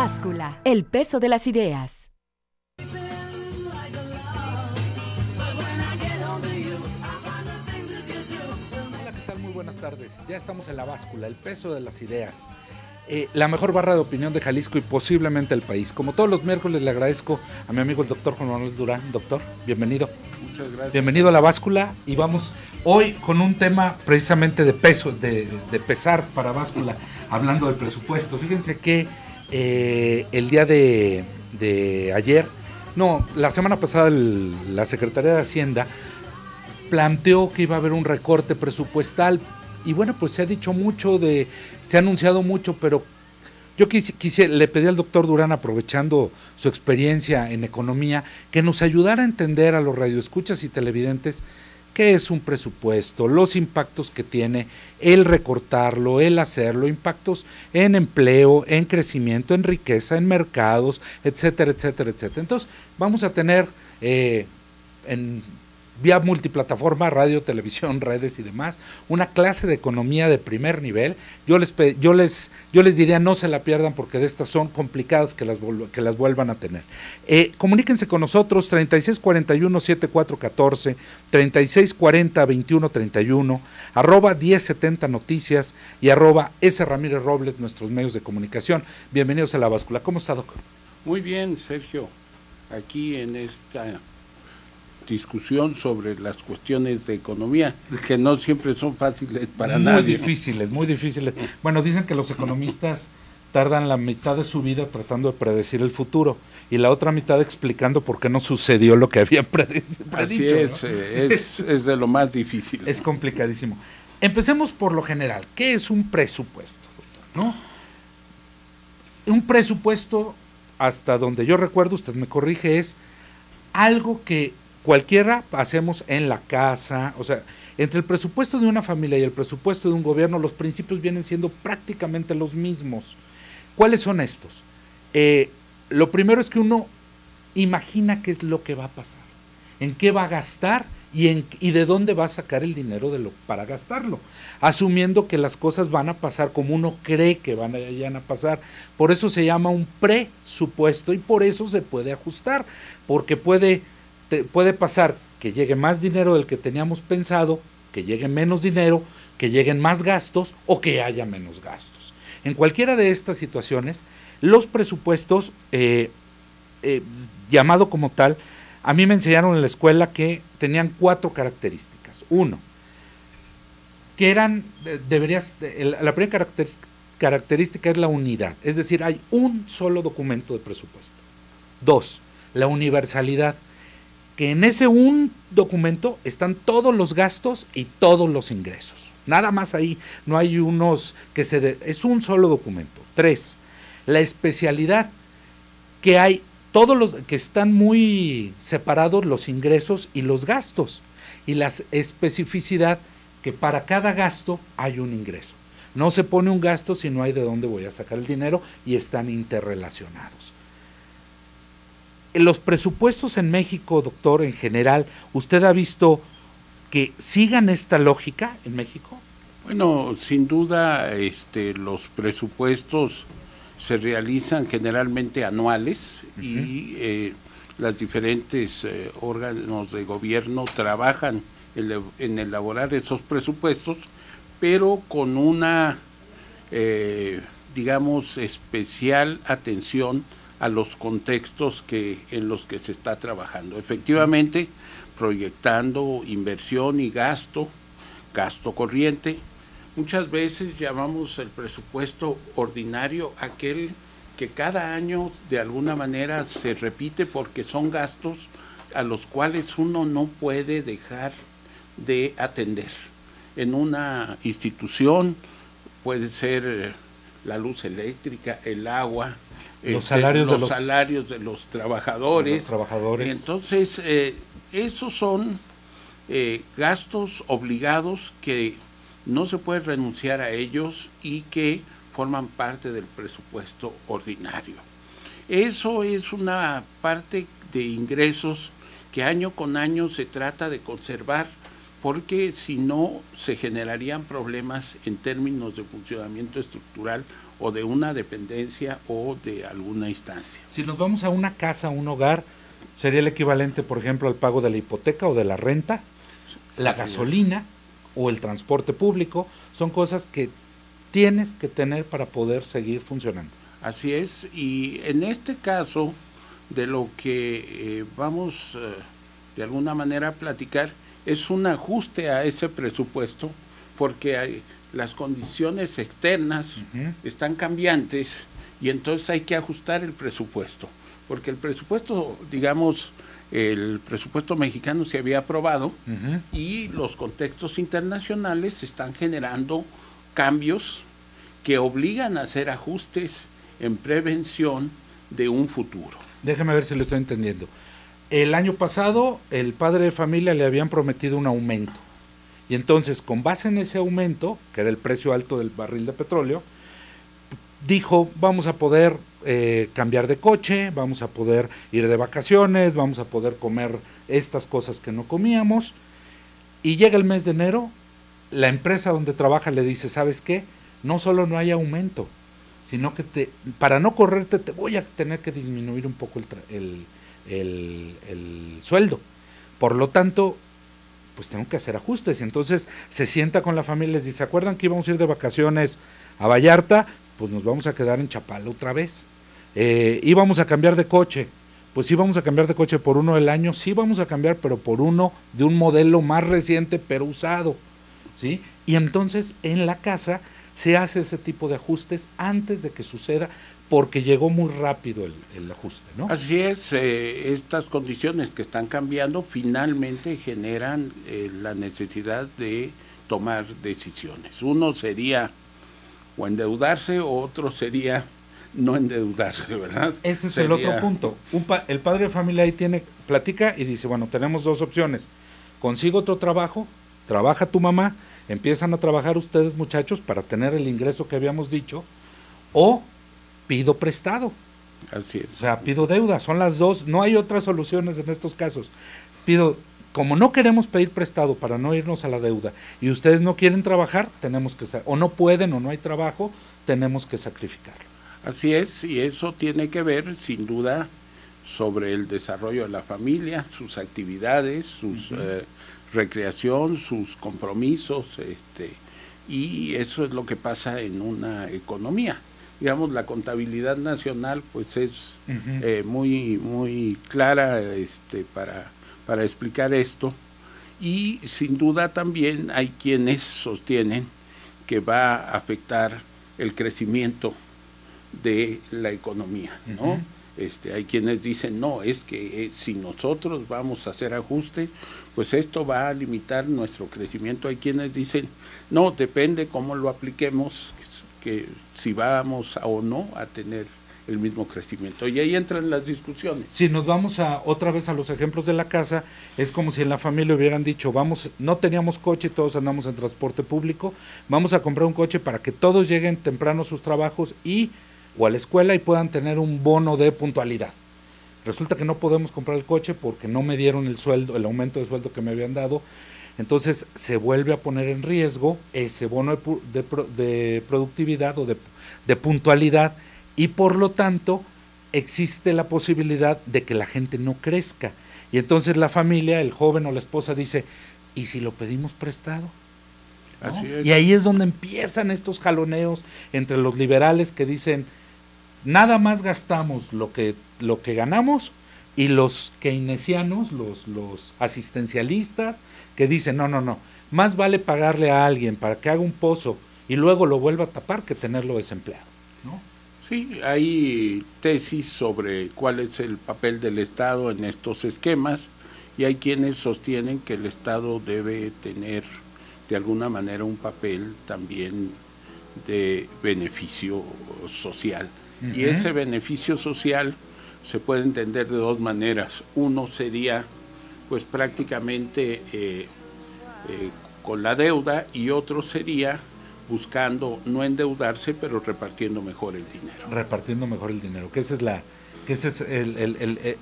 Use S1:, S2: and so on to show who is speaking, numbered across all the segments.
S1: Báscula, el peso de las ideas.
S2: Hola, ¿qué tal? Muy buenas tardes. Ya estamos en La Báscula, el peso de las ideas. La mejor barra de opinión de Jalisco y posiblemente el país. Como todos los miércoles, le agradezco a mi amigo el doctor Juan Manuel Durán. Doctor, bienvenido.
S3: Muchas gracias.
S2: Bienvenido a La Báscula y vamos hoy con un tema precisamente de peso, de pesar para Báscula, hablando del presupuesto. Fíjense que el día de ayer, la semana pasada la Secretaría de Hacienda planteó que iba a haber un recorte presupuestal. Y bueno, pues se ha dicho mucho, se ha anunciado mucho, pero yo le pedí al doctor Durán, aprovechando su experiencia en economía, que nos ayudara a entender a los radioescuchas y televidentes qué es un presupuesto, los impactos que tiene el recortarlo, el hacerlo, impactos en empleo, en crecimiento, en riqueza, en mercados, etcétera, etcétera, etcétera. Entonces, vamos a tener vía multiplataforma, radio, televisión, redes y demás, una clase de economía de primer nivel. Yo les diría no se la pierdan, porque de estas son complicadas que las vuelvan a tener. Comuníquense con nosotros 3641-7414, 3640-2131, @1070 Noticias y @S Ramírez Robles, nuestros medios de comunicación. Bienvenidos a La Báscula. ¿Cómo está, doctor?
S3: Muy bien, Sergio, aquí en esta discusión sobre las cuestiones de economía, que no siempre son fáciles para nadie.
S2: Muy difíciles. Bueno, dicen que los economistas tardan la mitad de su vida tratando de predecir el futuro y la otra mitad explicando por qué no sucedió lo que habían predicho.
S3: Así es, ¿no? es de lo más difícil.
S2: Es complicadísimo. Empecemos por lo general. ¿Qué es un presupuesto, doctor? ¿No? Un presupuesto, hasta donde yo recuerdo, usted me corrige, es algo que cualquiera hacemos en la casa. O sea, entre el presupuesto de una familia y el presupuesto de un gobierno, los principios vienen siendo prácticamente los mismos. ¿Cuáles son estos? Lo primero es que uno imagina qué es lo que va a pasar, en qué va a gastar y de dónde va a sacar el dinero para gastarlo, asumiendo que las cosas van a pasar como uno cree que vayan a pasar. Por eso se llama un presupuesto y por eso se puede ajustar, porque puede pasar que llegue más dinero del que teníamos pensado, que llegue menos dinero, que lleguen más gastos o que haya menos gastos. En cualquiera de estas situaciones, los presupuestos, llamado como tal, a mí me enseñaron en la escuela que tenían 4 características. Uno, que la primera característica es la unidad, es decir, hay un solo documento de presupuesto. 2, la universalidad, que en ese un documento están todos los gastos y todos los ingresos. Nada más ahí, no hay unos es un solo documento. 3, la especialidad, que hay que están muy separados los ingresos y los gastos. Y la especificidad, que para cada gasto hay un ingreso. No se pone un gasto si no hay de dónde voy a sacar el dinero y están interrelacionados. Los presupuestos en México, doctor, en general, ¿usted ha visto que sigan esta lógica en México?
S3: Bueno, sin duda, los presupuestos se realizan generalmente anuales. Uh-huh. Y las diferentes órganos de gobierno trabajan en elaborar esos presupuestos, pero con una, especial atención a los contextos en los que se está trabajando. Efectivamente, proyectando inversión y gasto corriente. Muchas veces llamamos el presupuesto ordinario aquel que cada año de alguna manera se repite, porque son gastos a los cuales uno no puede dejar de atender. En una institución puede ser la luz eléctrica, el agua, los salarios de los trabajadores. Entonces, esos son gastos obligados que no se puede renunciar a ellos y que forman parte del presupuesto ordinario. Eso es una parte de ingresos que año con año se trata de conservar porque si no se generarían problemas en términos de funcionamiento estructural o de una dependencia o de alguna instancia.
S2: Si nos vamos a una casa, a un hogar, sería el equivalente, por ejemplo, al pago de la hipoteca o de la renta, la gasolina o el transporte público, son cosas que tienes que tener para poder seguir funcionando.
S3: Así es, y en este caso, de lo que vamos de alguna manera a platicar, es un ajuste a ese presupuesto, porque las condiciones externas están cambiantes y entonces hay que ajustar el presupuesto, porque el presupuesto, digamos, el presupuesto mexicano se había aprobado y los contextos internacionales están generando cambios que obligan a hacer ajustes en prevención de un futuro.
S2: Déjeme ver si lo estoy entendiendo. El año pasado, el padre de familia le habían prometido un aumento. Y entonces, con base en ese aumento, que era el precio alto del barril de petróleo, dijo, vamos a poder cambiar de coche, vamos a poder ir de vacaciones, vamos a poder comer estas cosas que no comíamos. Y llega el mes de enero, la empresa donde trabaja le dice, ¿sabes qué? No solo no hay aumento, sino que para no correrte te voy a tener que disminuir un poco el sueldo. Por lo tanto, pues tengo que hacer ajustes. Entonces se sienta con la familia y les dice, ¿se acuerdan que íbamos a ir de vacaciones a Vallarta? Pues nos vamos a quedar en Chapala otra vez. Íbamos a cambiar de coche. Pues sí vamos a cambiar de coche por uno del año, sí vamos a cambiar, pero por uno de un modelo más reciente, pero usado, ¿sí? Y entonces en la casa se hace ese tipo de ajustes antes de que suceda, porque llegó muy rápido el ajuste, ¿no?
S3: Así es, estas condiciones que están cambiando finalmente generan la necesidad de tomar decisiones. Uno sería o endeudarse, o otro sería no endeudarse, ¿verdad?
S2: Ese es el otro punto. El padre de familia ahí platica y dice, bueno, tenemos dos opciones. Consigo otro trabajo, trabaja tu mamá, empiezan a trabajar ustedes, muchachos, para tener el ingreso que habíamos dicho, o pido prestado.
S3: Así es.
S2: O sea, pido deuda, son las dos, no hay otras soluciones en estos casos. Como no queremos pedir prestado para no irnos a la deuda, y ustedes no quieren trabajar, tenemos que, o no pueden o no hay trabajo, tenemos que sacrificarlo.
S3: Así es, y eso tiene que ver, sin duda, sobre el desarrollo de la familia, sus actividades, sus recreación, sus compromisos, y eso es lo que pasa en una economía. Digamos, la contabilidad nacional pues es muy clara para explicar esto, y sin duda también hay quienes sostienen que va a afectar el crecimiento de la economía, ¿no? Hay quienes dicen, no, es que si nosotros vamos a hacer ajustes, pues esto va a limitar nuestro crecimiento. Hay quienes dicen, no, depende cómo lo apliquemos, que si vamos o no a tener el mismo crecimiento. Y ahí entran las discusiones.
S2: Si nos vamos otra vez a los ejemplos de la casa, es como si en la familia hubieran dicho, no teníamos coche, todos andamos en transporte público, vamos a comprar un coche para que todos lleguen temprano a sus trabajos o a la escuela y puedan tener un bono de puntualidad. Resulta que no podemos comprar el coche porque no me dieron el aumento de sueldo que me habían dado. Entonces se vuelve a poner en riesgo ese bono de productividad o de puntualidad, y por lo tanto existe la posibilidad de que la gente no crezca. Y entonces la familia, el joven o la esposa dice, ¿y si lo pedimos prestado? ¿No?
S3: Así es.
S2: Y ahí es donde empiezan estos jaloneos entre los liberales que dicen, nada más gastamos lo que ganamos, y los keynesianos, los asistencialistas, que dicen, no, más vale pagarle a alguien para que haga un pozo y luego lo vuelva a tapar que tenerlo desempleado, ¿no?
S3: Sí, hay tesis sobre cuál es el papel del Estado en estos esquemas, y hay quienes sostienen que el Estado debe tener de alguna manera un papel también de beneficio social. Y ese beneficio social se puede entender de dos maneras. Uno sería pues prácticamente con la deuda, y otro sería buscando no endeudarse, pero repartiendo mejor el dinero.
S2: Repartiendo mejor el dinero, que ese es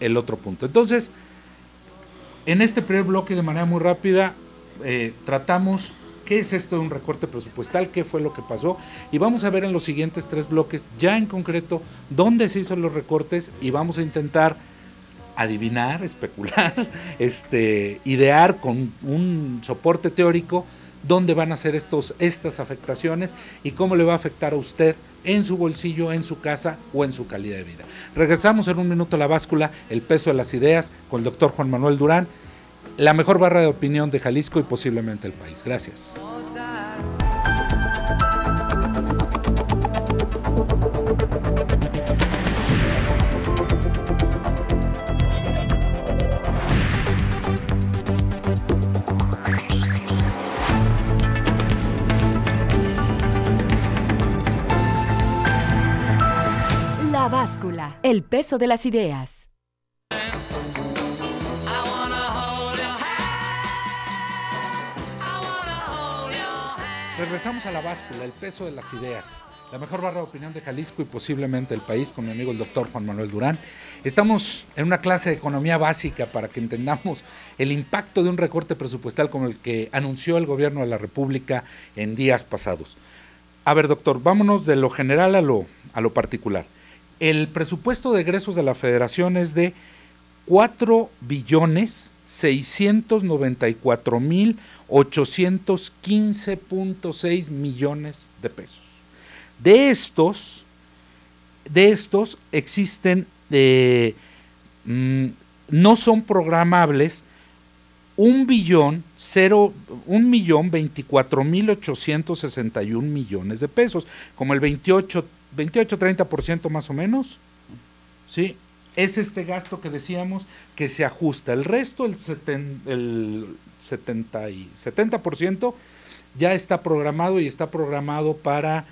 S2: el otro punto. Entonces, en este primer bloque, de manera muy rápida, tratamos qué es esto de un recorte presupuestal, qué fue lo que pasó, y vamos a ver en los siguientes 3 bloques, ya en concreto, dónde se hizo los recortes, y vamos a intentar adivinar, especular, idear con un soporte teórico dónde van a ser estas afectaciones y cómo le va a afectar a usted en su bolsillo, en su casa o en su calidad de vida. Regresamos en un minuto a La Báscula, el peso de las ideas, con el doctor Juan Manuel Durán, la mejor barra de opinión de Jalisco y posiblemente el país. Gracias.
S1: La Báscula, el peso de las ideas.
S2: Regresamos a La Báscula, el peso de las ideas, la mejor barra de opinión de Jalisco y posiblemente el país, con mi amigo el doctor Juan Manuel Durán. Estamos en una clase de economía básica para que entendamos el impacto de un recorte presupuestal como el que anunció el gobierno de la República en días pasados. A ver, doctor, vámonos de lo general a lo particular. El presupuesto de egresos de la Federación es de 4.694.815.6 millones de pesos. De estos existen, no son programables 1.024.861 millones de pesos, como el 28-30% más o menos, ¿sí? Es este gasto que decíamos que se ajusta. El resto, el 70%, ya está programado y está programado para,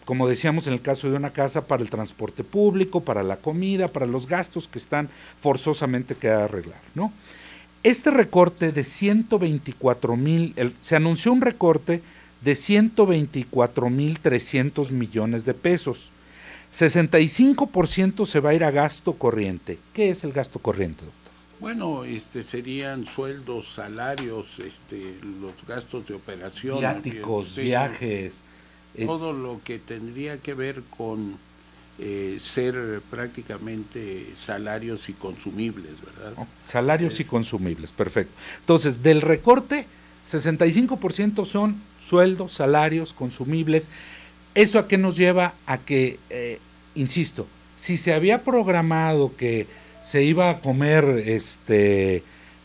S2: como decíamos en el caso de una casa, para el transporte público, para la comida, para los gastos que están forzosamente que arreglar, ¿no? Este recorte de 124,000, se anunció un recorte de 124,300 millones de pesos. 65% se va a ir a gasto corriente. ¿Qué es el gasto corriente, doctor?
S3: Bueno, serían sueldos, salarios, los gastos de operación,
S2: viáticos, viajes,
S3: todo lo que tendría que ver con ser prácticamente salarios y consumibles, ¿verdad?
S2: Salarios y consumibles, perfecto. Entonces, del recorte, 65% son sueldos, salarios, consumibles. ¿Eso a qué nos lleva? A que, insisto, si se había programado que se iba a comer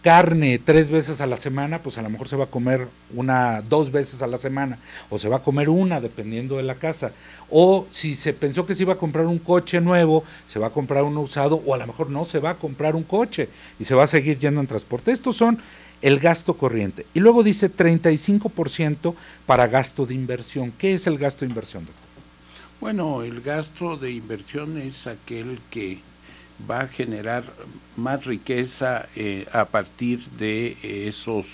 S2: carne 3 veces a la semana, pues a lo mejor se va a comer 2 veces a la semana, o se va a comer una, dependiendo de la casa. O si se pensó que se iba a comprar un coche nuevo, se va a comprar uno usado, o a lo mejor no se va a comprar un coche y se va a seguir yendo en transporte. Estos son el gasto corriente. Y luego dice 35% para gasto de inversión. ¿Qué es el gasto de inversión, doctor?
S3: Bueno, el gasto de inversión es aquel que va a generar más riqueza a partir de esos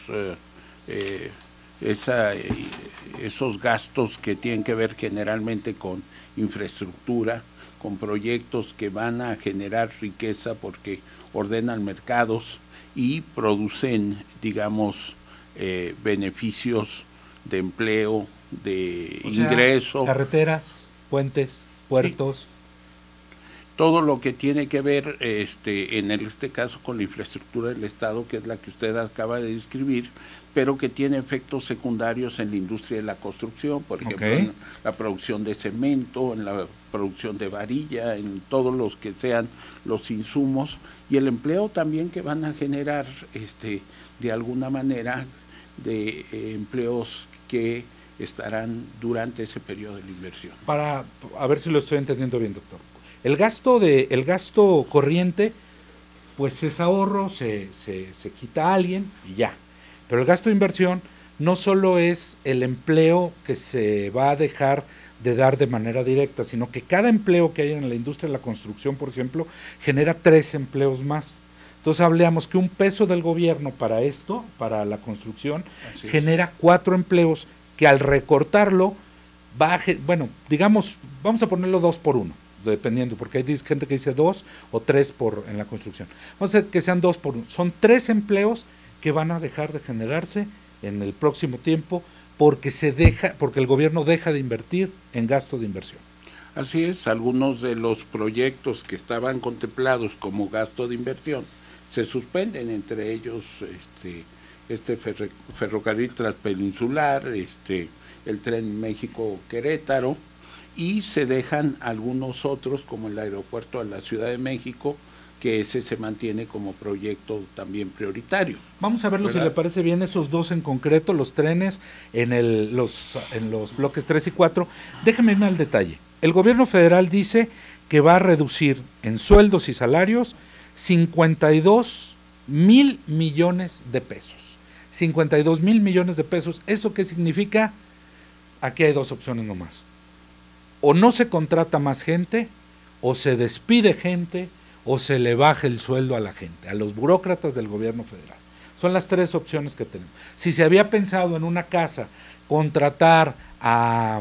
S3: gastos que tienen que ver generalmente con infraestructura, con proyectos que van a generar riqueza porque ordenan mercados y producen, digamos, beneficios de empleo, de ingreso.
S2: Carreteras, puentes, puertos.
S3: Sí. Todo lo que tiene que ver, en este caso, con la infraestructura del Estado, que es la que usted acaba de describir, pero que tiene efectos secundarios en la industria de la construcción, por ejemplo, en la producción de cemento, en la producción de varilla, en todos los que sean los insumos, y el empleo también que van a generar, de alguna manera, de empleos que estarán durante ese periodo de la inversión.
S2: Para, a ver si lo estoy entendiendo bien, doctor. El gasto corriente, pues es ahorro, se quita a alguien y ya. Pero el gasto de inversión no solo es el empleo que se va a dejar de dar de manera directa, sino que cada empleo que hay en la industria de la construcción, por ejemplo, genera 3 empleos más. Entonces hablamos que un peso del gobierno para esto, para la construcción, genera 4 empleos que al recortarlo va a, bueno, digamos, vamos a ponerlo 2 por 1. Dependiendo, porque hay gente que dice 2 o 3 en la construcción. Vamos a hacer que sean 2 por 1. Son 3 empleos que van a dejar de generarse en el próximo tiempo porque el gobierno deja de invertir en gasto de inversión.
S3: Así es, algunos de los proyectos que estaban contemplados como gasto de inversión se suspenden, entre ellos este ferrocarril transpeninsular, el tren México-Querétaro, y se dejan algunos otros como el aeropuerto de la Ciudad de México, que ese se mantiene como proyecto también prioritario.
S2: Vamos a verlo, ¿verdad? Si le parece bien, esos dos en concreto, los trenes en los bloques 3 y 4. Déjame irme al detalle. El gobierno federal dice que va a reducir en sueldos y salarios 52,000 millones de pesos. 52,000 millones de pesos. ¿Eso qué significa? Aquí hay dos opciones nomás. O no se contrata más gente, o se despide gente, o se le baja el sueldo a la gente, a los burócratas del gobierno federal. Son las tres opciones que tenemos. Si se había pensado en una casa contratar a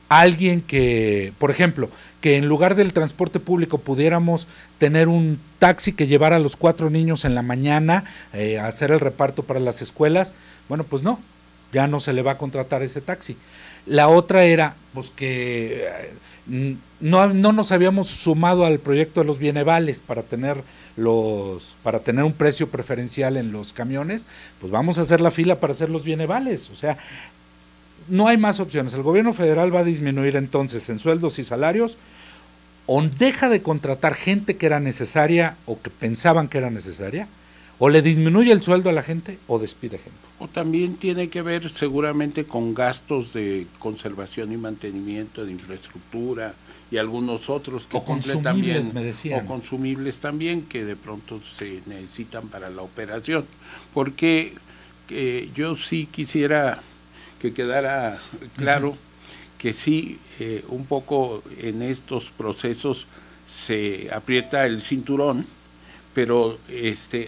S2: alguien que, por ejemplo, que en lugar del transporte público pudiéramos tener un taxi que llevara a los 4 niños en la mañana a hacer el reparto para las escuelas, bueno, pues no, ya no se le va a contratar ese taxi. La otra era, pues que no nos habíamos sumado al proyecto de los bienevales para tener un precio preferencial en los camiones, pues vamos a hacer la fila para hacer los bienevales. O sea, no hay más opciones. El gobierno federal va a disminuir entonces en sueldos y salarios, o deja de contratar gente que era necesaria o que pensaban que era necesaria, o le disminuye el sueldo a la gente o despide gente.
S3: O también tiene que ver seguramente con gastos de conservación y mantenimiento de infraestructura y algunos otros que
S2: o consumibles,
S3: también,
S2: me decían.
S3: O consumibles también que de pronto se necesitan para la operación. Porque yo sí quisiera que quedara claro que sí, un poco en estos procesos se aprieta el cinturón, pero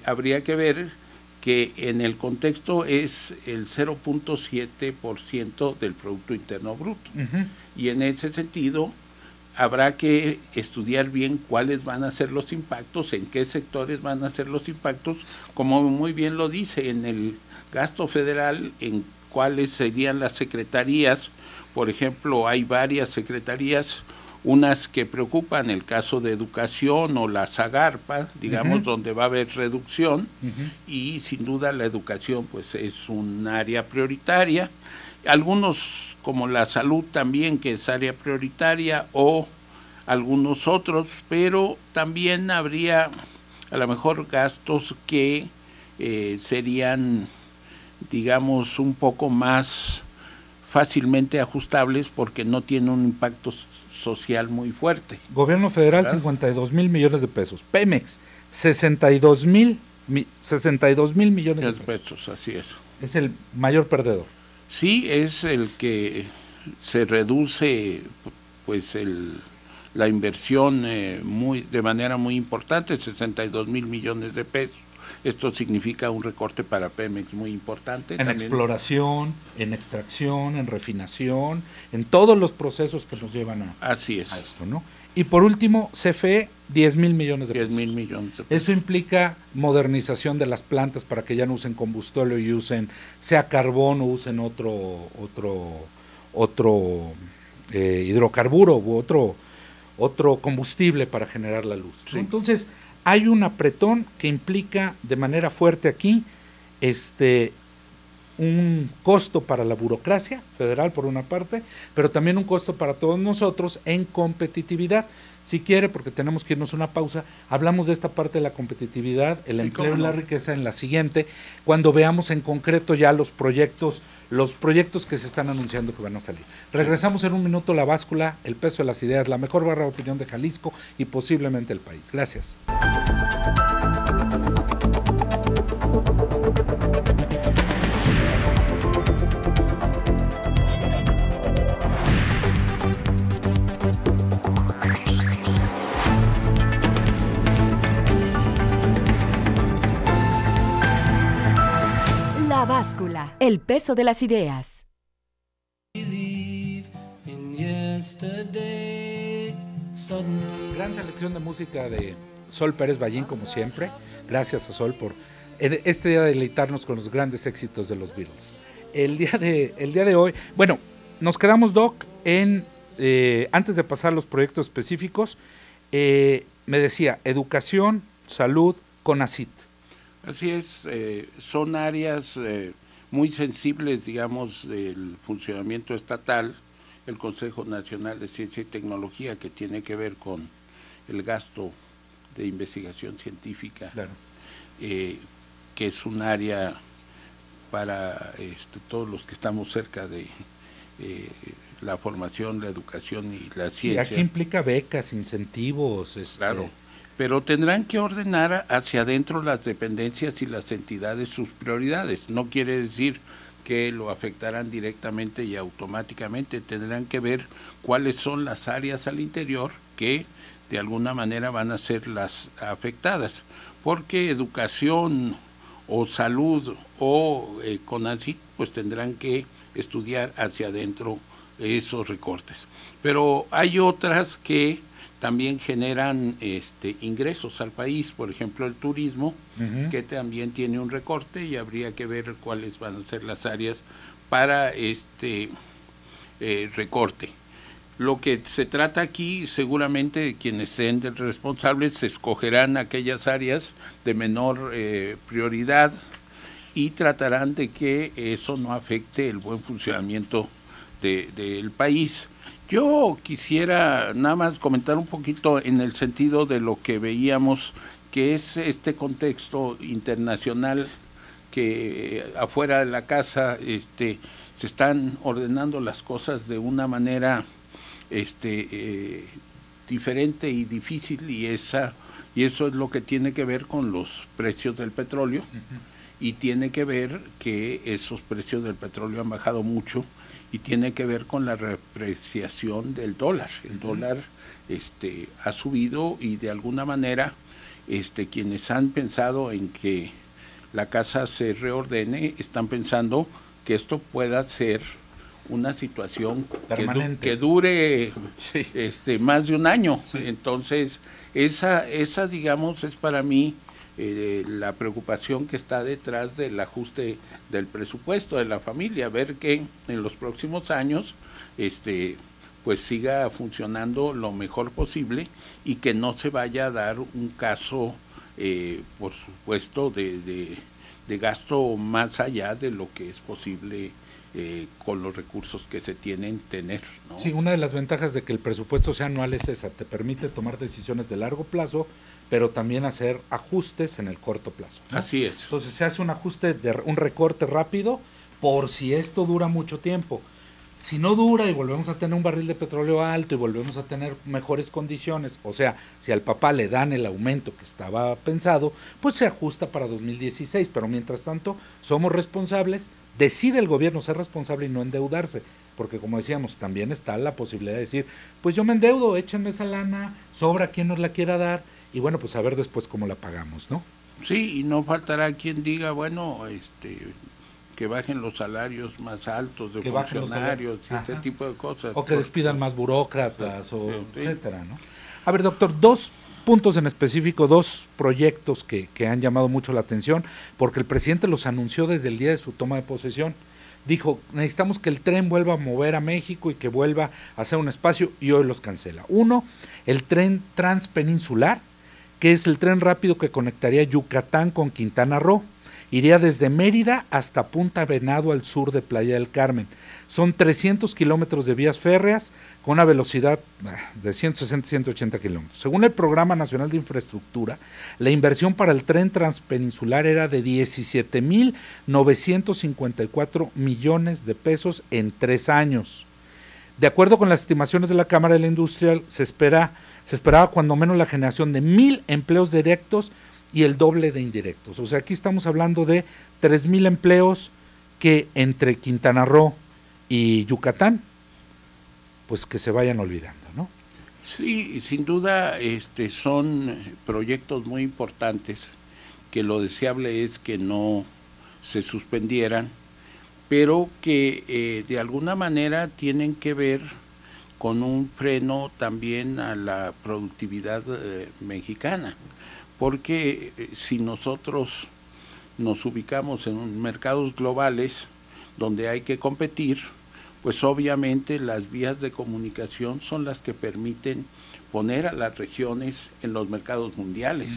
S3: habría que ver que en el contexto es el 0.7% del Producto Interno Bruto. Y en ese sentido habrá que estudiar bien cuáles van a ser los impactos, en qué sectores van a ser los impactos, como muy bien lo dice, en el gasto federal, en cuáles serían las secretarías. Por ejemplo, hay varias secretarías, unas que preocupan, el caso de educación o la Zagarpa, digamos, donde va a haber reducción, y sin duda la educación pues es un área prioritaria. Algunos, como la salud también, que es área prioritaria, o algunos otros, pero también habría a lo mejor gastos que serían, digamos, un poco más fácilmente ajustables porque no tienen un impacto social muy fuerte.
S2: Gobierno federal, 52,000 millones de pesos. Pemex, 62,000 millones de pesos.
S3: Así es.
S2: Es el mayor perdedor.
S3: Sí, es el que se reduce pues la inversión de manera muy importante, 62,000 millones de pesos. Esto significa un recorte para Pemex muy importante.
S2: En también exploración, en extracción, en refinación, en todos los procesos que nos llevan
S3: Así es.
S2: A esto, ¿no? Y por último, CFE, 10,000 millones de pesos.
S3: 10,000 millones de pesos.
S2: Eso implica modernización de las plantas para que ya no usen combustible y usen, sea carbón o usen otro hidrocarburo u otro combustible para generar la luz.
S3: Sí.
S2: Entonces, hay un apretón que implica de manera fuerte aquí un costo para la burocracia federal por una parte, pero también un costo para todos nosotros en competitividad. Si quiere, porque tenemos que irnos a una pausa, hablamos de esta parte de la competitividad, el empleo y la riqueza en la siguiente, cuando veamos en concreto ya los proyectos que se están anunciando que van a salir. Regresamos en un minuto. La Báscula, el peso de las ideas, la mejor barra de opinión de Jalisco y posiblemente el país. Gracias.
S1: La Báscula, el peso de las ideas.
S2: Gran selección de música de Sol Pérez Ballín, como siempre. Gracias a Sol por en este día deleitarnos con los grandes éxitos de los Beatles. El día de hoy, bueno, nos quedamos, Doc, en antes de pasar a los proyectos específicos, me decía, educación, salud, CONACYT.
S3: Así es, son áreas muy sensibles, digamos, del funcionamiento estatal. El Consejo Nacional de Ciencia y Tecnología, que tiene que ver con el gasto de investigación científica, claro. Que es un área para todos los que estamos cerca de la formación, la educación y la ciencia.
S2: Sí, aquí implica becas, incentivos.
S3: Claro, pero tendrán que ordenar hacia adentro las dependencias y las entidades sus prioridades. No quiere decir que lo afectarán directamente y automáticamente. Tendrán que ver cuáles son las áreas al interior que de alguna manera van a ser las afectadas, porque educación o salud o CONACYT pues tendrán que estudiar hacia adentro esos recortes. Pero hay otras que también generan ingresos al país, por ejemplo el turismo, que también tiene un recorte y habría que ver cuáles van a ser las áreas para recorte. Lo que se trata aquí, seguramente quienes sean responsables se escogerán aquellas áreas de menor prioridad y tratarán de que eso no afecte el buen funcionamiento del país. Yo quisiera nada más comentar un poquito en el sentido de lo que veíamos, que es este contexto internacional que afuera de la casa se están ordenando las cosas de una manera diferente y difícil, y eso es lo que tiene que ver con los precios del petróleo, y tiene que ver que esos precios del petróleo han bajado mucho, y tiene que ver con la reapreciación del dólar. El dólar ha subido, y de alguna manera quienes han pensado en que la casa se reordene están pensando que esto pueda ser una situación que dure más de un año. Sí. Entonces esa digamos es para mí la preocupación que está detrás del ajuste del presupuesto de la familia, ver que en los próximos años pues siga funcionando lo mejor posible y que no se vaya a dar un caso por supuesto de gasto más allá de lo que es posible con los recursos que se tienen tener, ¿no?
S2: Sí, una de las ventajas de que el presupuesto sea anual es esa, te permite tomar decisiones de largo plazo, pero también hacer ajustes en el corto plazo, ¿no?
S3: Así es.
S2: Entonces se hace un ajuste, un recorte rápido por si esto dura mucho tiempo. Si no dura y volvemos a tener un barril de petróleo alto y volvemos a tener mejores condiciones, o sea, si al papá le dan el aumento que estaba pensado, pues se ajusta para 2016, pero mientras tanto somos responsables, decide el gobierno ser responsable y no endeudarse, porque como decíamos, también está la posibilidad de decir, pues yo me endeudo, échenme esa lana, sobra quien nos la quiera dar, y bueno, pues a ver después cómo la pagamos, ¿no?
S3: Sí, y no faltará quien diga, bueno, que bajen los salarios más altos de funcionarios y este tipo de cosas.
S2: O que despidan más burócratas, etcétera, ¿no? A ver, doctor, dos puntos en específico, dos proyectos que han llamado mucho la atención, porque el presidente los anunció desde el día de su toma de posesión. Dijo, necesitamos que el tren vuelva a mover a México y que vuelva a hacer un espacio, y hoy los cancela. Uno, el tren transpeninsular, que es el tren rápido que conectaría Yucatán con Quintana Roo. Iría desde Mérida hasta Punta Venado al sur de Playa del Carmen. Son 300 kilómetros de vías férreas con una velocidad de 160-180 kilómetros. Según el Programa Nacional de Infraestructura, la inversión para el tren transpeninsular era de 17,954 millones de pesos en 3 años. De acuerdo con las estimaciones de la Cámara de la Industria, se esperaba cuando menos la generación de 1,000 empleos directos y el doble de indirectos. O sea, aquí estamos hablando de 3,000 empleos que entre Quintana Roo y Yucatán, pues que se vayan olvidando, ¿no?
S3: Sí, sin duda son proyectos muy importantes, que lo deseable es que no se suspendieran, pero que de alguna manera tienen que ver con un freno también a la productividad mexicana. Porque si nosotros nos ubicamos en mercados globales donde hay que competir, pues obviamente las vías de comunicación son las que permiten poner a las regiones en los mercados mundiales.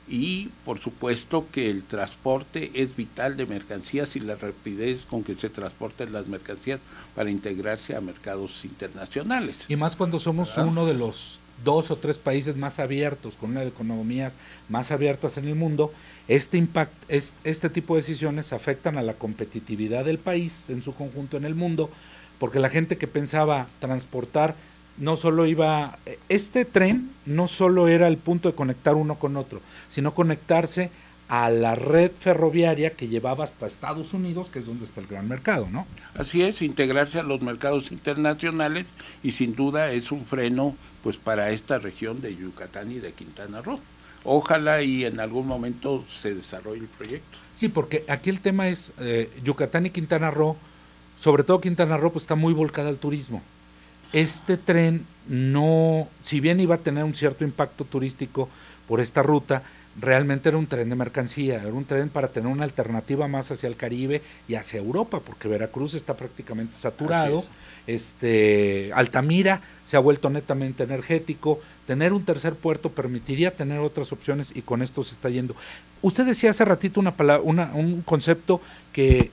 S3: Y por supuesto que el transporte es vital de mercancías y la rapidez con que se transportan las mercancías para integrarse a mercados internacionales.
S2: Y más cuando somos uno de los 2 o 3 países más abiertos, con una de las economías más abiertas en el mundo. Este tipo de decisiones afectan a la competitividad del país en su conjunto en el mundo, porque la gente que pensaba transportar no solo iba, este tren no solo era el punto de conectar uno con otro, sino conectarse a la red ferroviaria que llevaba hasta Estados Unidos, que es donde está el gran mercado, ¿no?
S3: Así es, integrarse a los mercados internacionales, y sin duda es un freno pues para esta región de Yucatán y de Quintana Roo. Ojalá y en algún momento se desarrolle el proyecto.
S2: Sí, porque aquí el tema es Yucatán y Quintana Roo, sobre todo Quintana Roo, pues está muy volcada al turismo. Este tren no, si bien iba a tener un cierto impacto turístico por esta ruta, realmente era un tren de mercancía, era un tren para tener una alternativa más hacia el Caribe y hacia Europa, porque Veracruz está prácticamente saturado, Altamira se ha vuelto netamente energético, tener un tercer puerto permitiría tener otras opciones y con esto se está yendo. Usted decía hace ratito un concepto que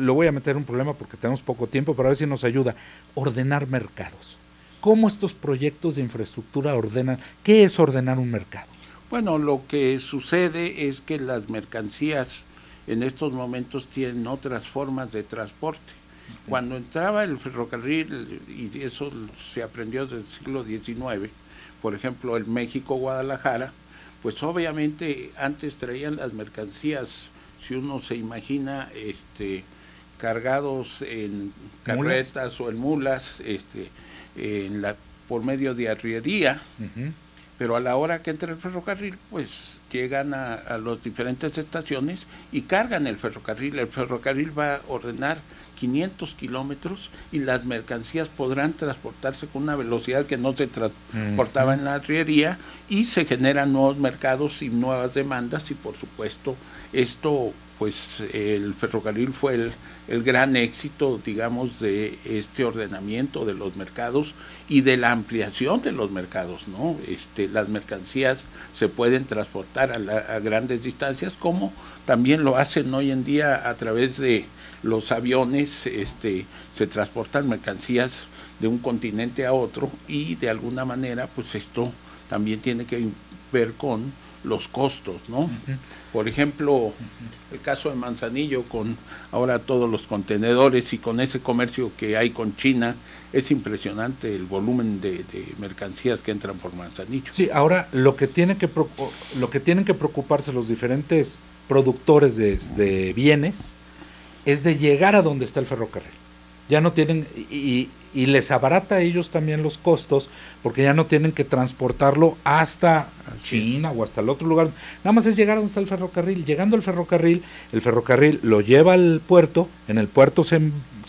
S2: lo voy a meter en un problema porque tenemos poco tiempo, pero a ver si nos ayuda. Ordenar mercados. ¿Cómo estos proyectos de infraestructura ordenan? ¿Qué es ordenar un mercado?
S3: Bueno, lo que sucede es que las mercancías en estos momentos tienen otras formas de transporte. Cuando entraba el ferrocarril, y eso se aprendió desde el siglo XIX, por ejemplo, el México-Guadalajara, pues obviamente antes traían las mercancías, si uno se imagina, cargados en carretas o en mulas, por medio de arriería, pero a la hora que entra el ferrocarril, pues llegan a las diferentes estaciones y cargan el ferrocarril. El ferrocarril va a ordenar 500 kilómetros y las mercancías podrán transportarse con una velocidad que no se transportaba en la arriería, y se generan nuevos mercados y nuevas demandas, y por supuesto esto, pues el ferrocarril fue el gran éxito, digamos, de este ordenamiento de los mercados y de la ampliación de los mercados, ¿no? Las mercancías se pueden transportar a grandes distancias, como también lo hacen hoy en día a través de los aviones. Se transportan mercancías de un continente a otro, y de alguna manera pues esto también tiene que ver con los costos, ¿no? Por ejemplo, el caso de Manzanillo, con ahora todos los contenedores y con ese comercio que hay con China, es impresionante el volumen de mercancías que entran por Manzanillo.
S2: Sí, ahora lo que tienen que preocuparse los diferentes productores de bienes es de llegar a donde está el ferrocarril. Ya no tienen, y les abarata a ellos también los costos, porque ya no tienen que transportarlo hasta China o hasta el otro lugar. Nada más es llegar a donde está el ferrocarril. Llegando al ferrocarril, el ferrocarril lo lleva al puerto, en el puerto se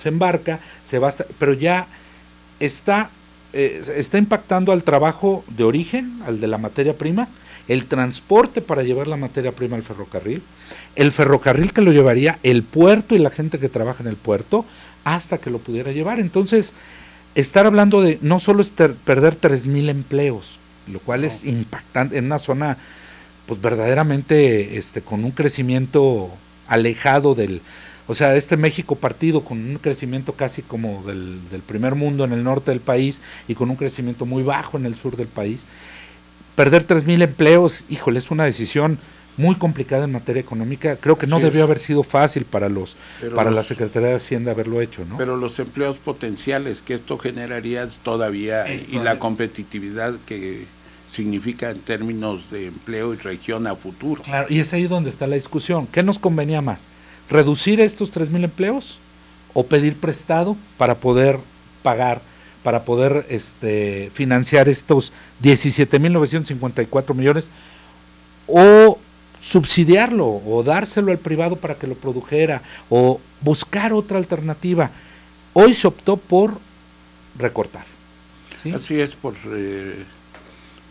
S2: embarca, se va pero ya está impactando al trabajo de origen, al de la materia prima, el transporte para llevar la materia prima al ferrocarril, el ferrocarril que lo llevaría, el puerto y la gente que trabaja en el puerto, hasta que lo pudiera llevar. Entonces, estar hablando de no solo es perder 3,000 empleos, lo cual es impactante en una zona pues verdaderamente con un crecimiento alejado este México partido con un crecimiento casi como del primer mundo en el norte del país y con un crecimiento muy bajo en el sur del país. Perder 3,000 empleos, híjole, es una decisión muy complicada en materia económica. Creo que no debió haber sido fácil para la Secretaría de Hacienda haberlo hecho, ¿no?
S3: Pero los empleos potenciales que esto generaría todavía, y la competitividad que significa en términos de empleo y región a futuro.
S2: Claro, y es ahí donde está la discusión. ¿Qué nos convenía más? ¿Reducir estos 3,000 empleos o pedir prestado para poder pagar, para poder financiar estos 17,954 millones, o subsidiarlo o dárselo al privado para que lo produjera, o buscar otra alternativa? Hoy se optó por recortar, ¿sí?
S3: Así es, por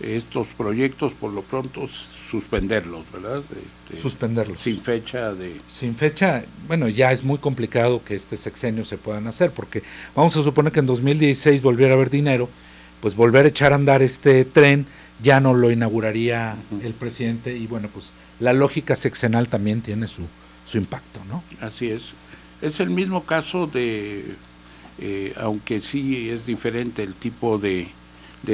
S3: estos proyectos por lo pronto suspenderlos, ¿verdad?
S2: Suspenderlos.
S3: Sin fecha de...
S2: Sin fecha, bueno, ya es muy complicado que este sexenio se puedan hacer, porque vamos a suponer que en 2016 volviera a haber dinero, pues volver a echar a andar este tren ya no lo inauguraría el presidente, y bueno, pues la lógica sexenal también tiene su impacto, ¿no?
S3: Así es. Es el mismo caso de, aunque sí es diferente el tipo de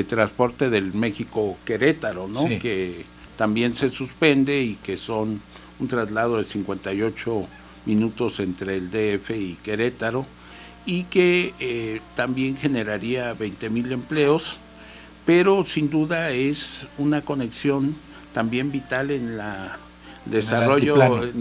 S3: transporte del México-Querétaro, ¿no?
S2: Sí.
S3: Que también se suspende y que son un traslado de 58 minutos entre el DF y Querétaro, y que también generaría 20,000 empleos, pero sin duda es una conexión también vital en la desarrollo,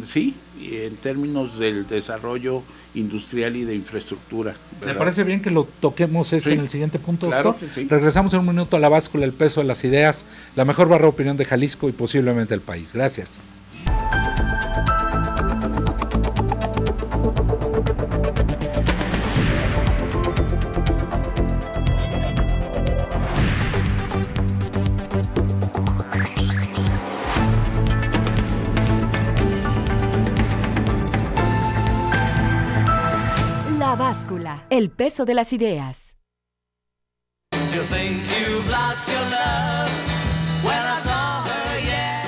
S3: sí, en términos del desarrollo industrial y de infraestructura, ¿verdad?
S2: ¿Le parece bien que lo toquemos en el siguiente punto,
S3: claro,
S2: doctor?
S3: que sí.
S2: Regresamos en un minuto a La Báscula, el peso de las ideas, la mejor barra de opinión de Jalisco y posiblemente el país. Gracias.
S1: La Báscula, el peso de las ideas.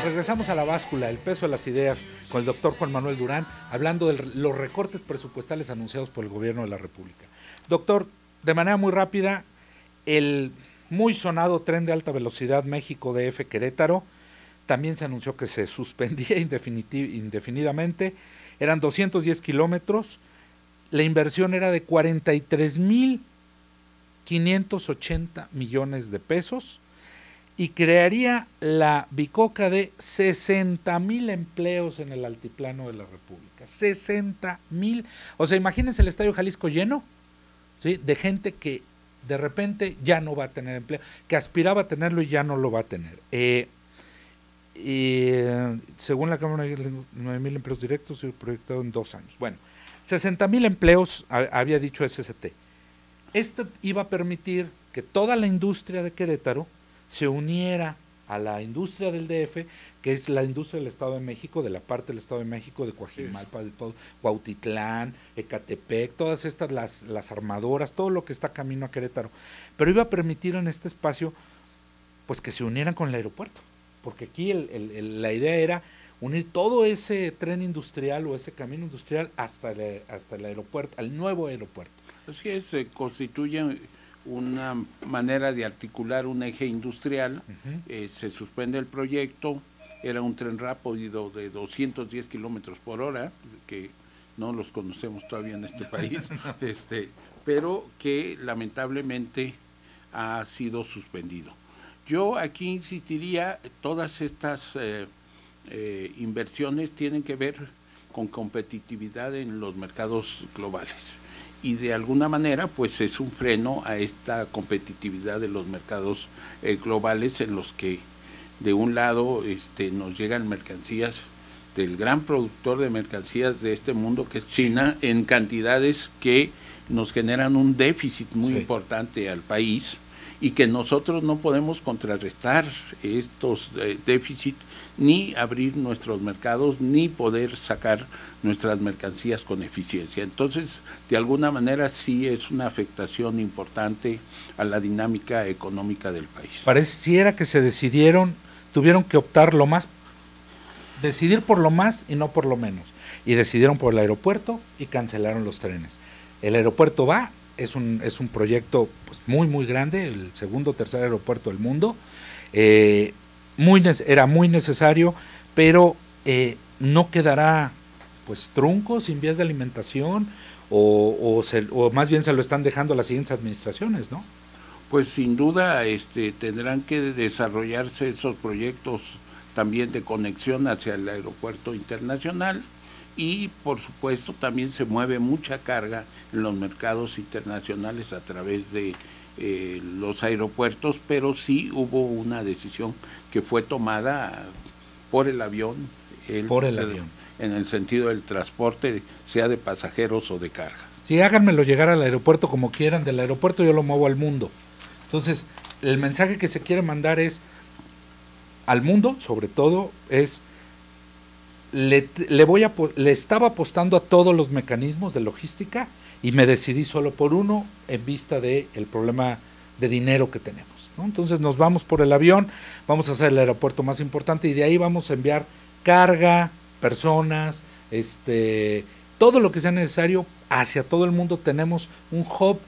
S2: Regresamos a La Báscula, el peso de las ideas, con el doctor Juan Manuel Durán, hablando de los recortes presupuestales anunciados por el gobierno de la República. Doctor, de manera muy rápida, el muy sonado tren de alta velocidad México DF Querétaro, también se anunció que se suspendía indefinidamente, eran 210 kilómetros, la inversión era de 43,580 millones de pesos y crearía la bicoca de 60,000 empleos en el altiplano de la República. 60,000, o sea, imagínense el Estadio Jalisco lleno, ¿sí?, de gente que de repente ya no va a tener empleo, que aspiraba a tenerlo y ya no lo va a tener. Según la Cámara, 9,000 empleos directos y proyectado en 2 años. Bueno, 60,000 empleos había dicho SST. Esto iba a permitir que toda la industria de Querétaro se uniera a la industria del DF, que es la industria del Estado de México, de la parte del Estado de México, de Coajimalpa, de todo, Cuautitlán, Ecatepec, todas estas, las armadoras, todo lo que está camino a Querétaro. Pero iba a permitir en este espacio, pues, que se unieran con el aeropuerto, porque aquí la idea era unir todo ese tren industrial o ese camino industrial hasta el aeropuerto, al nuevo aeropuerto.
S3: Así es, se constituye una manera de articular un eje industrial. Se suspende el proyecto, era un tren rápido de 210 kilómetros por hora, que no los conocemos todavía en este país, pero que lamentablemente ha sido suspendido. Yo aquí insistiría, todas estas inversiones tienen que ver con competitividad en los mercados globales, y de alguna manera pues es un freno a esta competitividad de los mercados globales, en los que de un lado nos llegan mercancías del gran productor de mercancías de este mundo, que es China, en cantidades que nos generan un déficit muy importante al país, y que nosotros no podemos contrarrestar estos déficits, ni abrir nuestros mercados, ni poder sacar nuestras mercancías con eficiencia. Entonces, de alguna manera sí es una afectación importante a la dinámica económica del país.
S2: Pareciera que tuvieron que decidir por lo más y no por lo menos, y decidieron por el aeropuerto y cancelaron los trenes. El aeropuerto es un proyecto, pues, muy muy grande, el segundo o tercer aeropuerto del mundo, era muy necesario, pero no quedará pues trunco, sin vías de alimentación, o más bien se lo están dejando a las siguientes administraciones, ¿no?
S3: Pues sin duda tendrán que desarrollarse esos proyectos también de conexión hacia el aeropuerto internacional, y por supuesto también se mueve mucha carga en los mercados internacionales a través de los aeropuertos, pero sí hubo una decisión que fue tomada por el avión, en el sentido del transporte, sea de pasajeros o de carga.
S2: Sí, háganmelo llegar al aeropuerto como quieran, del aeropuerto yo lo muevo al mundo. Entonces, el mensaje que se quiere mandar es, al mundo, sobre todo, es le estaba apostando a todos los mecanismos de logística y me decidí solo por uno en vista del problema de dinero que tenemos, ¿no? Entonces nos vamos por el avión, vamos a hacer el aeropuerto más importante y de ahí vamos a enviar carga, personas, todo lo que sea necesario hacia todo el mundo. Tenemos un hub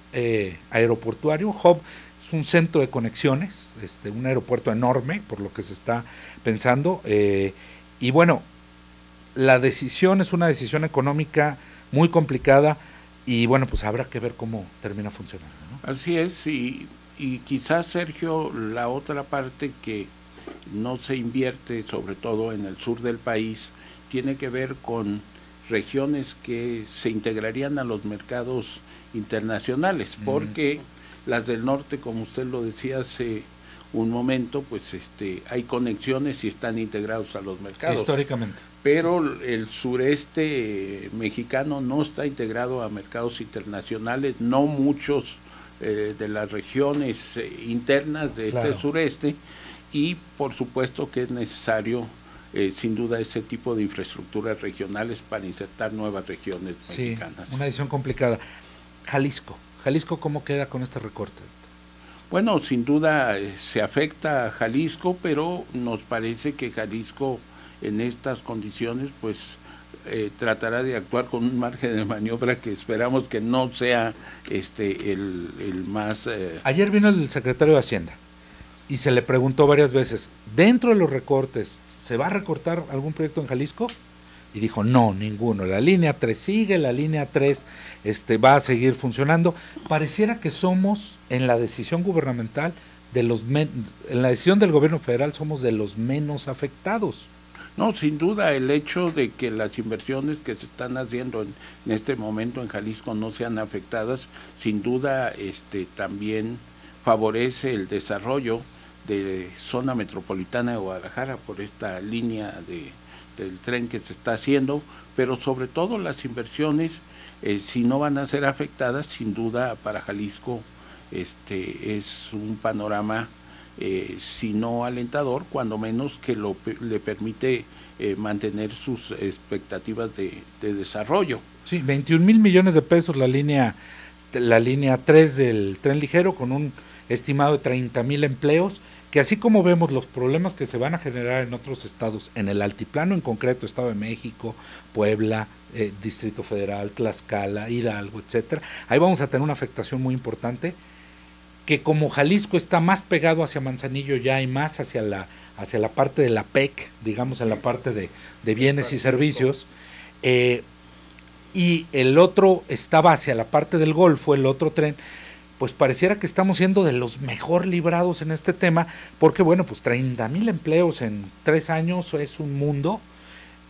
S2: aeroportuario. Hub es un centro de conexiones, un aeropuerto enorme por lo que se está pensando, y bueno, la decisión es una decisión económica muy complicada y bueno, pues habrá que ver cómo termina funcionando, ¿no?
S3: Así es, y quizás, Sergio, la otra parte que no se invierte, sobre todo en el sur del país, tiene que ver con regiones que se integrarían a los mercados internacionales, porque las del norte, como usted lo decía hace un momento, pues hay conexiones y están integrados a los mercados.
S2: Históricamente.
S3: Pero el sureste mexicano no está integrado a mercados internacionales, no muchos de las regiones internas de este sureste, y por supuesto que es necesario sin duda ese tipo de infraestructuras regionales para insertar nuevas regiones mexicanas.
S2: Sí, una decisión complicada. Jalisco, ¿cómo queda con este recorte?
S3: Bueno, sin duda se afecta a Jalisco, pero nos parece que Jalisco en estas condiciones pues tratará de actuar con un margen de maniobra que esperamos que no sea el más...
S2: Ayer vino el secretario de Hacienda y se le preguntó varias veces, dentro de los recortes, ¿se va a recortar algún proyecto en Jalisco? Y dijo, no, ninguno. La línea 3 sigue, la línea 3 va a seguir funcionando. Pareciera que somos, en la decisión gubernamental, en la decisión del gobierno federal, somos de los menos afectados.
S3: No, sin duda, el hecho de que las inversiones que se están haciendo en este momento en Jalisco no sean afectadas, sin duda también favorece el desarrollo de zona metropolitana de Guadalajara por esta línea del tren que se está haciendo, pero sobre todo las inversiones, si no van a ser afectadas, sin duda para Jalisco es un panorama si no alentador, cuando menos que le permite mantener sus expectativas de desarrollo.
S2: Sí, 21,000 millones de pesos la línea 3 del tren ligero, con un estimado de 30,000 empleos, que así como vemos los problemas que se van a generar en otros estados, en el altiplano en concreto, Estado de México, Puebla, Distrito Federal, Tlaxcala, Hidalgo, etcétera, ahí vamos a tener una afectación muy importante, que como Jalisco está más pegado hacia Manzanillo ya y más hacia la parte de la PEC, digamos en la parte de bienes y servicios, y el otro estaba hacia la parte del Golfo, el otro tren, pues pareciera que estamos siendo de los mejor librados en este tema, porque bueno, pues 30,000 empleos en 3 años es un mundo,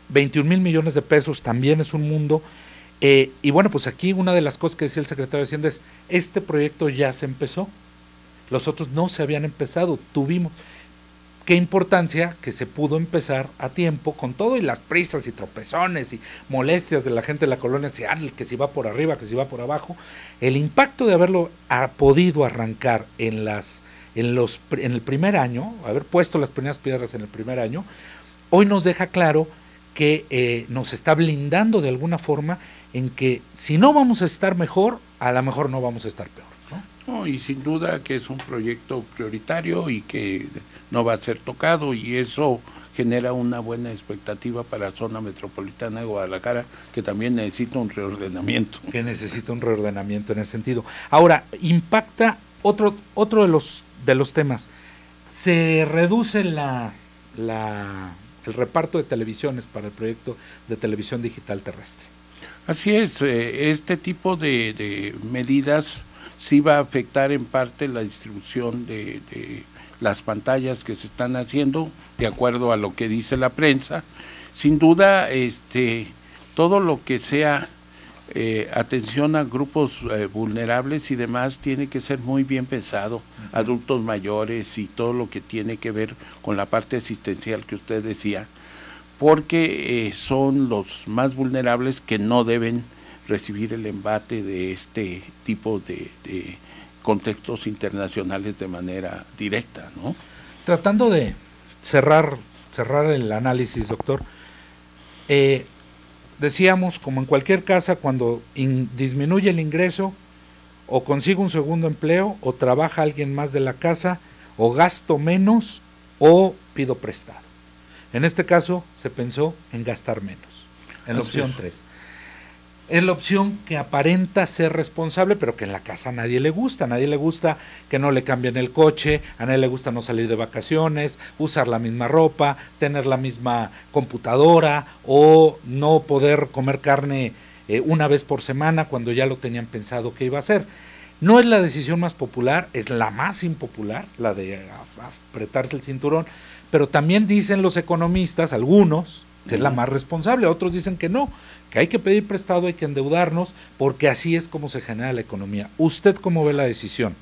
S2: 21,000 millones de pesos también es un mundo. Y bueno, pues aquí una de las cosas que decía el secretario de Hacienda es, este proyecto ya se empezó, los otros no se habían empezado, tuvimos. Qué importancia que se pudo empezar a tiempo, con todo y las prisas y tropezones y molestias de la gente de la colonia Seattle, que si va por arriba, que si va por abajo, el impacto de haberlo podido arrancar en el primer año, haber puesto las primeras piedras en el primer año, hoy nos deja claro que nos está blindando de alguna forma en que si no vamos a estar mejor, a lo mejor no vamos a estar peor, ¿no?
S3: No, y sin duda que es un proyecto prioritario y que no va a ser tocado, y eso genera una buena expectativa para la zona metropolitana de Guadalajara, que también necesita un reordenamiento.
S2: Que necesita un reordenamiento en ese sentido. Ahora, impacta otro de los temas. Se reduce el reparto de televisiones para el proyecto de televisión digital terrestre.
S3: Así es, este tipo de medidas sí va a afectar en parte la distribución de las pantallas que se están haciendo, de acuerdo a lo que dice la prensa. Sin duda, todo lo que sea atención a grupos vulnerables y demás tiene que ser muy bien pensado, adultos mayores y todo lo que tiene que ver con la parte asistencial que usted decía, porque son los más vulnerables que no deben recibir el embate de este tipo de contextos internacionales de manera directa, ¿no?
S2: Tratando de cerrar el análisis, doctor, decíamos, como en cualquier casa, cuando disminuye el ingreso, o consigo un segundo empleo, o trabaja alguien más de la casa, o gasto menos, o pido prestado. En este caso se pensó en gastar menos, en la opción 3. Es la opción que aparenta ser responsable, pero que en la casa a nadie le gusta. A nadie le gusta que no le cambien el coche, a nadie le gusta no salir de vacaciones, usar la misma ropa, tener la misma computadora o no poder comer carne una vez por semana cuando ya lo tenían pensado que iba a hacer. No es la decisión más popular, es la más impopular, la de apretarse el cinturón, pero también dicen los economistas, algunos, que es la más responsable, otros dicen que no, que hay que pedir prestado, hay que endeudarnos, porque así es como se genera la economía. ¿Usted cómo ve la decisión?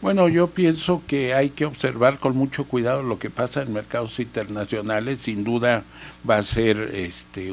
S3: Bueno, yo pienso que hay que observar con mucho cuidado lo que pasa en mercados internacionales. Sin duda va a ser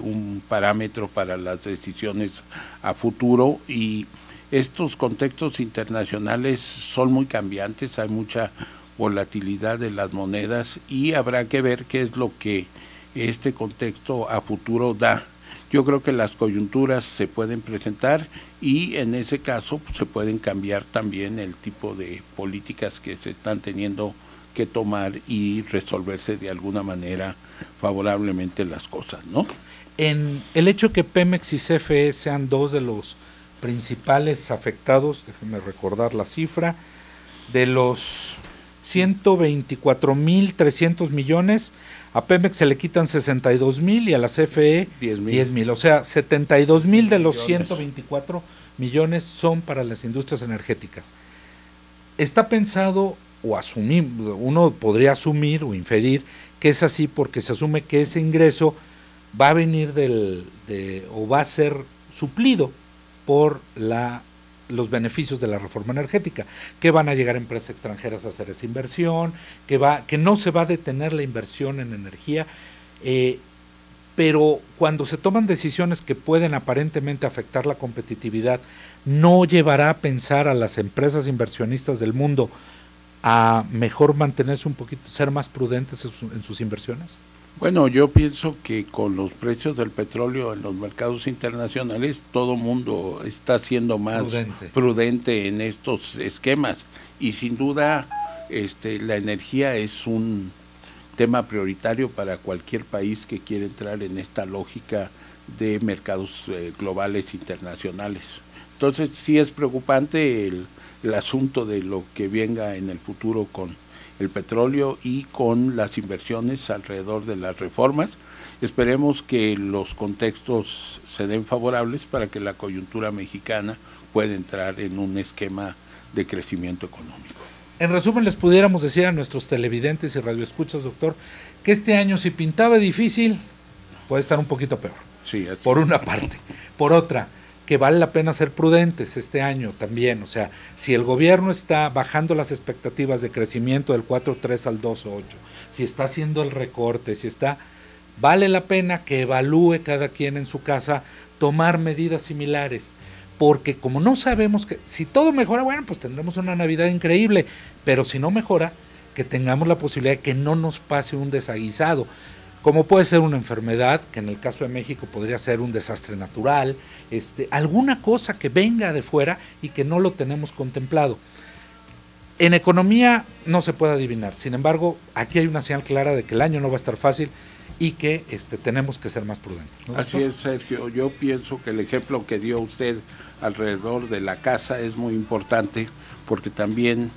S3: un parámetro para las decisiones a futuro, y estos contextos internacionales son muy cambiantes, hay mucha volatilidad de las monedas y habrá que ver qué es lo que este contexto a futuro da. Yo creo que las coyunturas se pueden presentar y en ese caso pues, se pueden cambiar también el tipo de políticas que se están teniendo que tomar y resolverse de alguna manera favorablemente las cosas, ¿no?
S2: En el hecho que Pemex y CFE sean dos de los principales afectados, déjenme recordar la cifra, de los 124,300 millones, a Pemex se le quitan 62,000 y a la CFE 10,000. O sea, 72,000 de los 124 millones son para las industrias energéticas. Está pensado, o uno podría asumir o inferir que es así porque se asume que ese ingreso va a venir o va a ser suplido por los beneficios de la reforma energética, que van a llegar empresas extranjeras a hacer esa inversión, que no se va a detener la inversión en energía, pero cuando se toman decisiones que pueden aparentemente afectar la competitividad, ¿no llevará a pensar a las empresas inversionistas del mundo a mejor mantenerse un poquito, ser más prudentes en sus inversiones?
S3: Bueno, yo pienso que con los precios del petróleo en los mercados internacionales, todo mundo está siendo más prudente en estos esquemas, y sin duda la energía es un tema prioritario para cualquier país que quiera entrar en esta lógica de mercados globales internacionales. Entonces sí es preocupante el asunto de lo que venga en el futuro con el petróleo y con las inversiones alrededor de las reformas. Esperemos que los contextos se den favorables para que la coyuntura mexicana pueda entrar en un esquema de crecimiento económico.
S2: En resumen, les pudiéramos decir a nuestros televidentes y radioescuchas, doctor, que este año si pintaba difícil, puede estar un poquito peor.
S3: Sí, así.
S2: Por una parte. Por otra, que vale la pena ser prudentes este año también. O sea, si el gobierno está bajando las expectativas de crecimiento del 4.3 al 2.8, si está haciendo el recorte, vale la pena que evalúe cada quien en su casa tomar medidas similares, porque como no sabemos que si todo mejora, bueno, pues tendremos una Navidad increíble, pero si no mejora, que tengamos la posibilidad de que no nos pase un desaguisado, como puede ser una enfermedad, que en el caso de México podría ser un desastre natural, alguna cosa que venga de fuera y que no lo tenemos contemplado. En economía no se puede adivinar, sin embargo, aquí hay una señal clara de que el año no va a estar fácil y que tenemos que ser más prudentes, ¿no?
S3: Así es, Sergio. Yo pienso que el ejemplo que dio usted alrededor de la casa es muy importante, porque también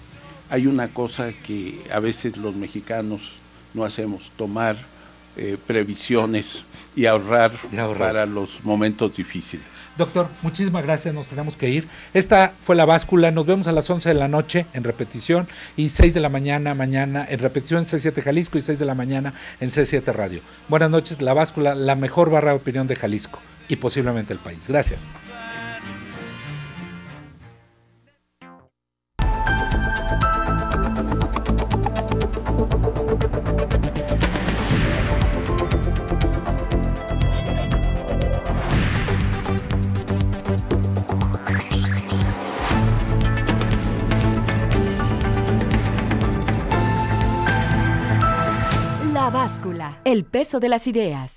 S3: hay una cosa que a veces los mexicanos no hacemos, tomar previsiones y ahorrar para los momentos difíciles.
S2: Doctor, muchísimas gracias, nos tenemos que ir. Esta fue La Báscula, nos vemos a las 11 de la noche en repetición y 6 de la mañana en repetición en C7 Jalisco y 6 de la mañana en C7 Radio. Buenas noches, La Báscula, la mejor barra de opinión de Jalisco y posiblemente el país. Gracias.
S1: La báscula, el peso de las ideas.